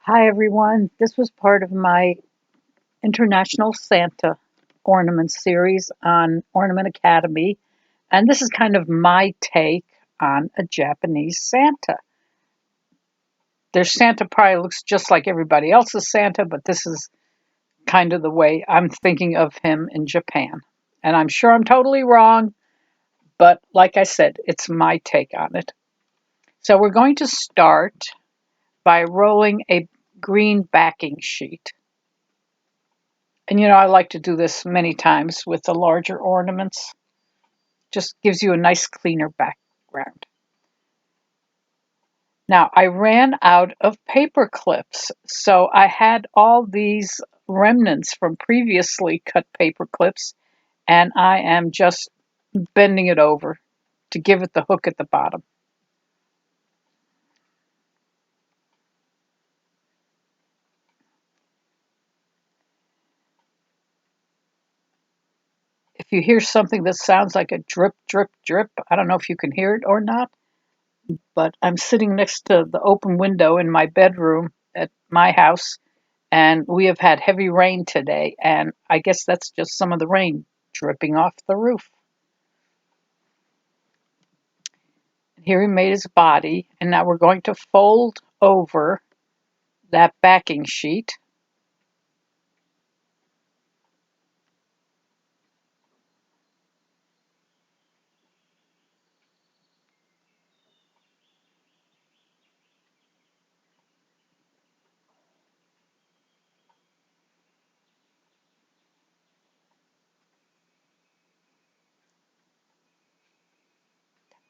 Hi everyone, this was part of my International Santa Ornament series on Ornament Academy, and this is kind of my take on a Japanese Santa. Their Santa probably looks just like everybody else's Santa, but this is kind of the way I'm thinking of him in Japan. And I'm sure I'm totally wrong, but like I said, it's my take on it. So we're going to start by rolling a green backing sheet. And I like to do this many times with the larger ornaments. Just gives you a nice cleaner background. Now I ran out of paper clips, so I had all these remnants from previously cut paper clips, and I am just bending it over to give it the hook at the bottom. If you hear something that sounds like a drip, drip, drip, I don't know if you can hear it or not, but I'm sitting next to the open window in my bedroom at my house, and we have had heavy rain today, and I guess that's just some of the rain dripping off the roof. Here he made his body, and now we're going to fold over that backing sheet.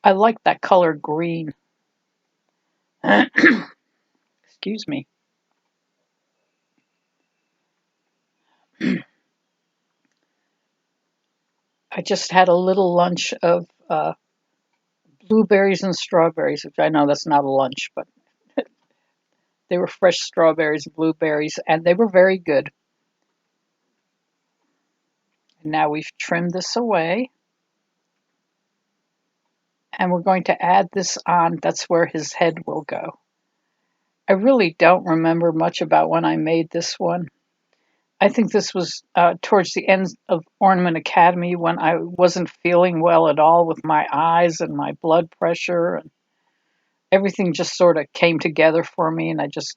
I like that color green. Excuse me. I just had a little lunch of blueberries and strawberries, which I know that's not a lunch, but they were fresh strawberries and blueberries, and they were very good. And now we've trimmed this away, and we're going to add this on. That's where his head will go. I really don't remember much about when I made this one. I think this was towards the end of Ornament Academy when I wasn't feeling well at all with my eyes and my blood pressure, and everything just sort of came together for me, and I just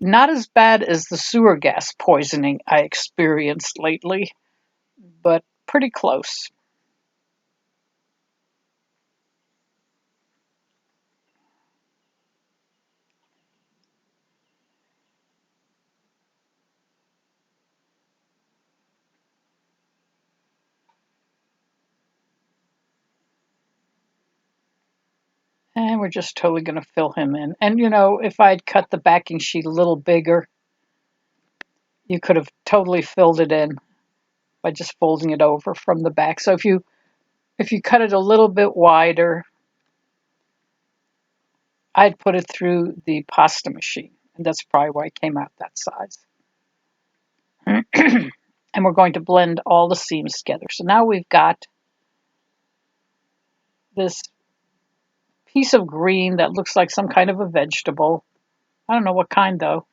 not as bad as the sewer gas poisoning I experienced lately, but pretty close. And we're just totally going to fill him in. And if I'd cut the backing sheet a little bigger, you could have totally filled it in by just folding it over from the back. So if you cut it a little bit wider, I'd put it through the pasta machine, and that's probably why it came out that size. And we're going to blend all the seams together. So now we've got this piece of green that looks like some kind of a vegetable. I don't know what kind though.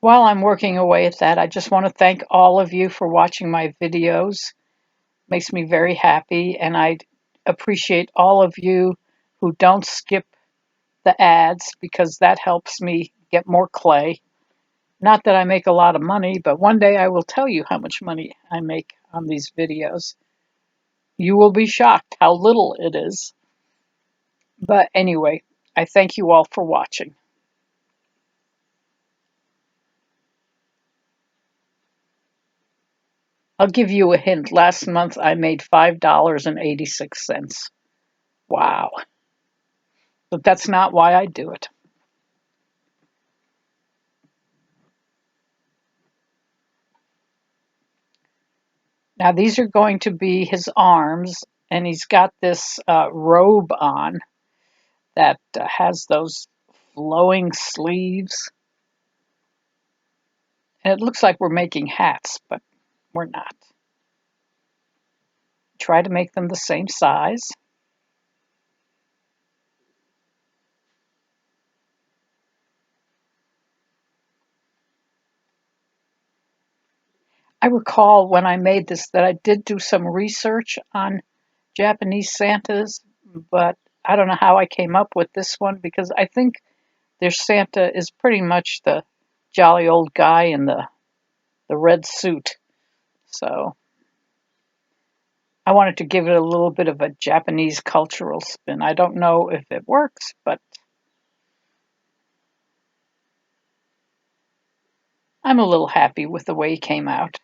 While I'm working away at that, I just want to thank all of you for watching my videos. Makes me very happy, and I appreciate all of you who don't skip the ads because that helps me get more clay. Not that I make a lot of money, but one day I will tell you how much money I make on these videos. You will be shocked how little it is. But anyway, I thank you all for watching. I'll give you a hint. Last month I made $5.86. Wow. But that's not why I do it. Now these are going to be his arms, and he's got this robe on that has those flowing sleeves. And it looks like we're making hats, but we're not. try to make them the same size. I recall when I made this that I did do some research on Japanese Santas, but I don't know how I came up with this one because I think their Santa is pretty much the jolly old guy in the red suit. So I wanted to give it a little bit of a Japanese cultural spin. I don't know if it works, but I'm a little happy with the way he came out.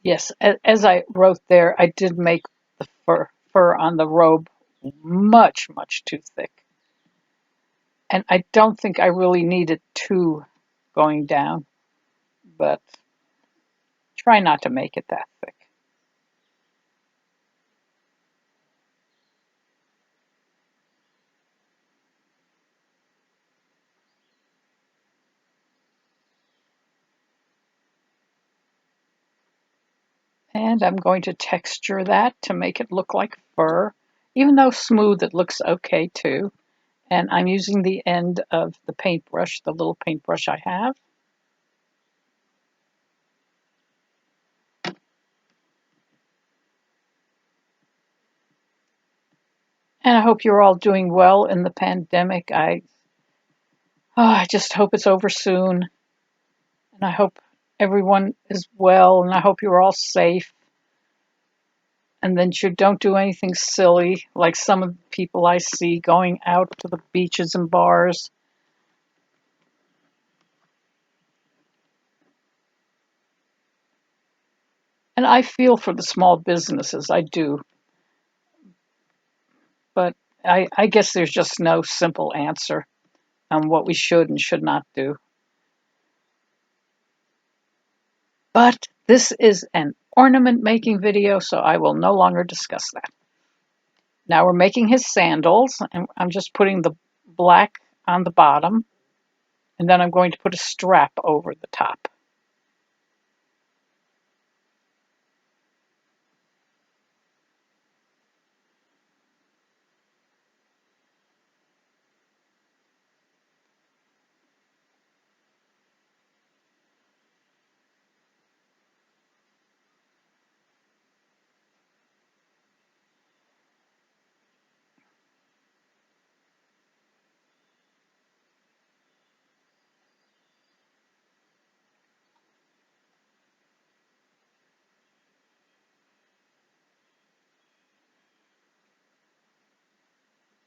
Yes, as I wrote there, I did make the fur on the robe much, much too thick. And I don't think I really needed two going down, but try not to make it that thick. And I'm going to texture that to make it look like fur. Even though smooth, it looks okay too. And I'm using the end of the paintbrush, the little paintbrush I have. And I hope you're all doing well in the pandemic. I just hope it's over soon. And I hope everyone is well. And I hope you're all safe. And then you don't do anything silly like some of the people I see going out to the beaches and bars. And I feel for the small businesses, I do. But I guess there's just no simple answer on what we should and should not do. But this is an ornament making video, so I will no longer discuss that. Now we're making his sandals, and I'm just putting the black on the bottom, and then I'm going to put a strap over the top.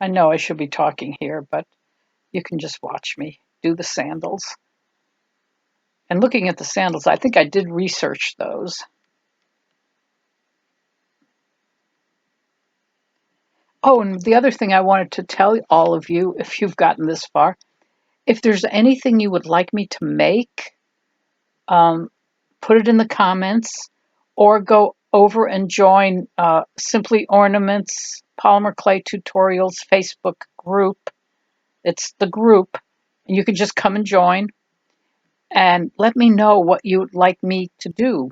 I know I should be talking here, but you can just watch me do the sandals. And looking at the sandals, I think I did research those. Oh, and the other thing I wanted to tell all of you, if you've gotten this far, if there's anything you would like me to make, um, put it in the comments or go over and join Simply Ornaments Polymer Clay Tutorials Facebook group. It's the group. And you can just come and join and let me know what you'd like me to do.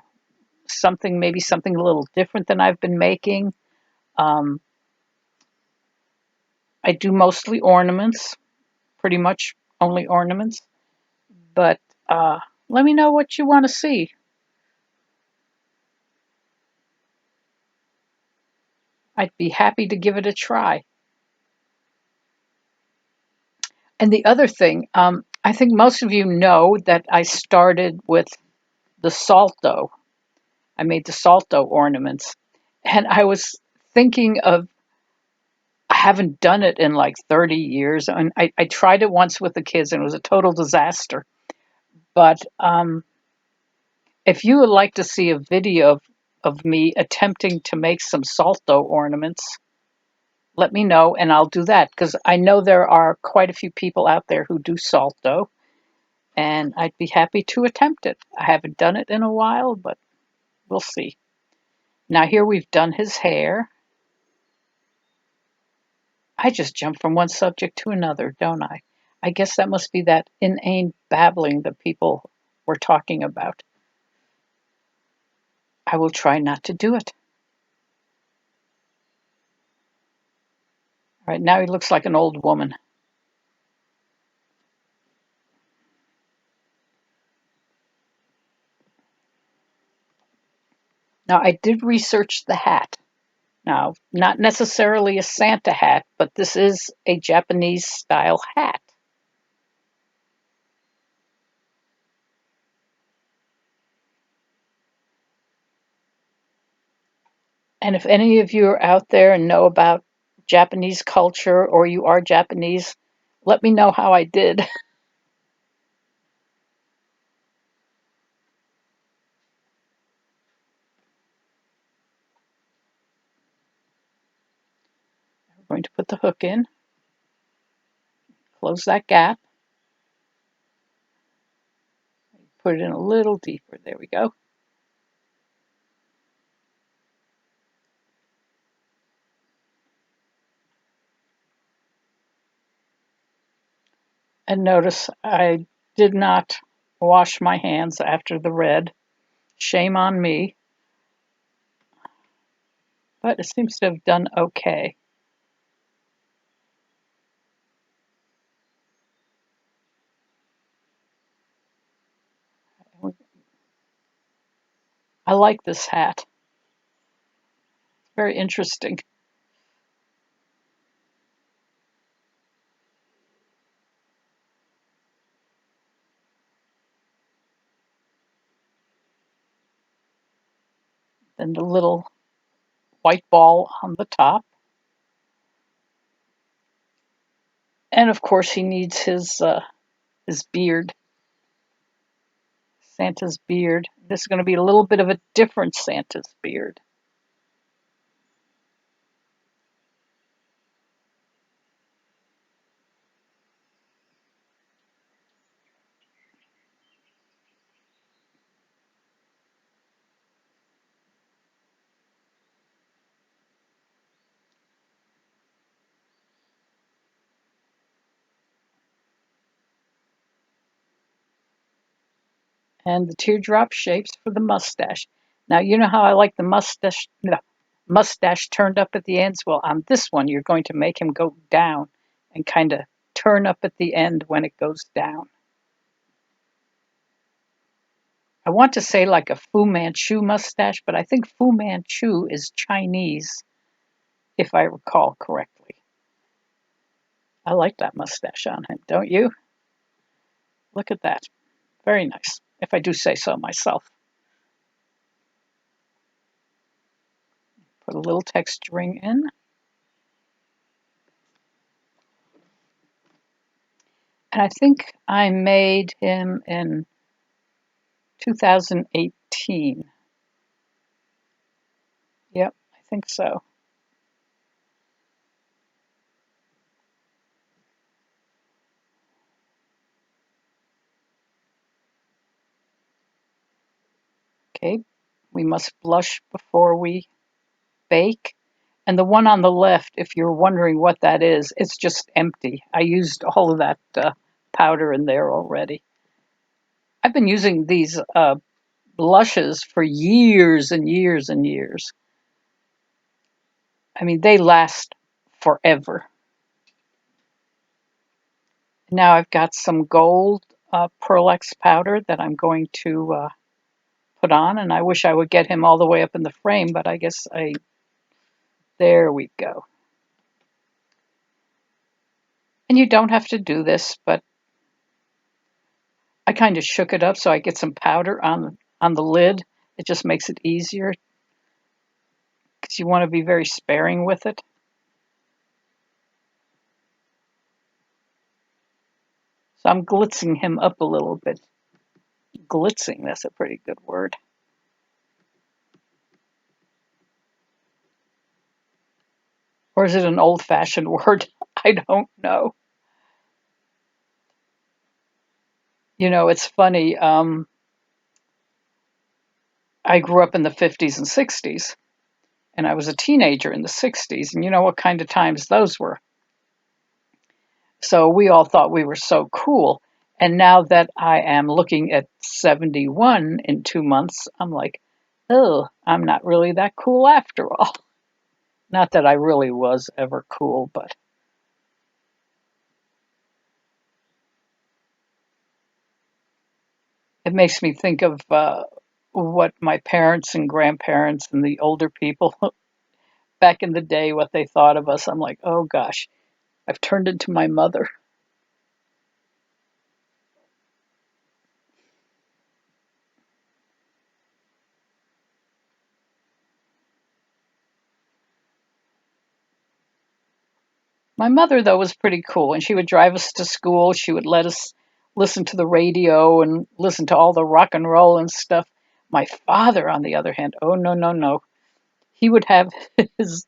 Maybe something a little different than I've been making. Um, I do mostly ornaments, pretty much only ornaments, but let me know what you want to see. I'd be happy to give it a try. And the other thing, I think most of you know that I started with the salto. I made the salto ornaments. And I was thinking of, I haven't done it in like 30 years. And I tried it once with the kids and it was a total disaster. But if you would like to see a video of me attempting to make some salto ornaments, let me know and I'll do that because I know there are quite a few people out there who do salto and I'd be happy to attempt it. I haven't done it in a while, but we'll see. Now here we've done his hair. I just jump from one subject to another, don't I? I guess that must be that inane babbling that people were talking about. I will try not to do it. All right, now he looks like an old woman. Now, I did research the hat. Now, not necessarily a Santa hat, but this is a Japanese style hat. And if any of you are out there and know about Japanese culture or you are Japanese, let me know how I did. We're going to put the hook in, close that gap, put it in a little deeper. There we go. And notice I did not wash my hands after the red. Shame on me, but it seems to have done okay. I like this hat. Very interesting. Then the little white ball on the top. And of course he needs his beard, Santa's beard. This is going to be a little bit of a different Santa's beard. And the teardrop shapes for the mustache. Now you know how I like the mustache, no, mustache turned up at the ends. Well, on this one you're going to make him go down and kind of turn up at the end when it goes down. I want to say like a Fu Manchu mustache, but I think Fu Manchu is Chinese, if I recall correctly. I like that mustache on him, don't you? Look at that. Very nice, if I do say so myself. Put a little texturing in. And I think I made him in 2018. Yep, I think so. Okay, we must blush before we bake. And the one on the left, if you're wondering what that is, it's just empty. I used all of that powder in there already. I've been using these blushes for years and years and years. I mean, they last forever. Now I've got some gold Pearl X powder that I'm going to put on, and I wish I would get him all the way up in the frame, but I guess there we go. And you don't have to do this, but I kind of shook it up so I get some powder on the lid. It just makes it easier because you want to be very sparing with it. So I'm glitzing him up a little bit. Glitzing, that's a pretty good word. Or is it an old-fashioned word? I don't know. You know, it's funny. I grew up in the 50s and 60s, and I was a teenager in the 60s, and you know what kind of times those were. So we all thought we were so cool. And now that I am looking at 71 in 2 months, I'm like, oh, I'm not really that cool after all. Not that I really was ever cool, but it makes me think of what my parents and grandparents and the older people back in the day, what they thought of us. I'm like, oh gosh, I've turned into my mother. My mother, though, was pretty cool, and she would drive us to school. She would let us listen to the radio and listen to all the rock and roll and stuff. My father, on the other hand, oh no, no, no. He would have his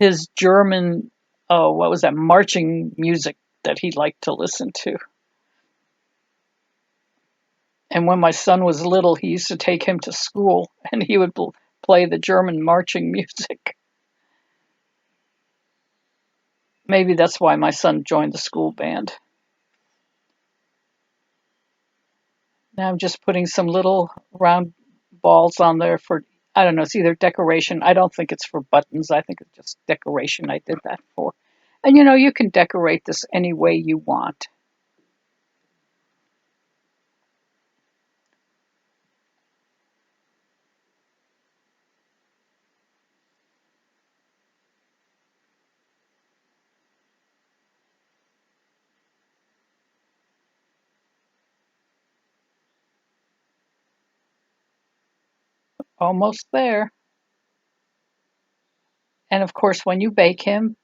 his German, oh, what was that, marching music that he liked to listen to. And when my son was little, he used to take him to school, and he would play the German marching music. Maybe that's why my son joined the school band. Now I'm just putting some little round balls on there for, I don't know, it's either decoration. I don't think it's for buttons. I think it's just decoration I did that for. And you know, you can decorate this any way you want. Almost there. And of course, when you bake him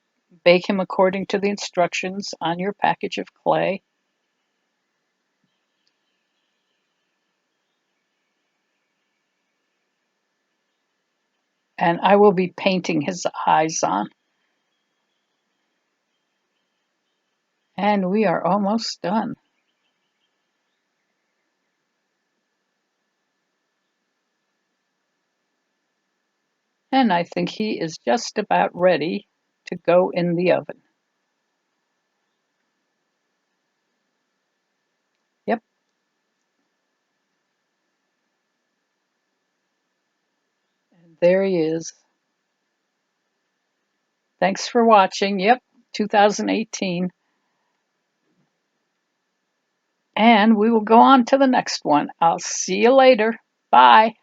according to the instructions on your package of clay. And I will be painting his eyes on. And we are almost done. And I think he is just about ready to go in the oven. Yep, and there he is. Thanks for watching. Yep, 2018. And we will go on to the next one. I'll see you later. Bye.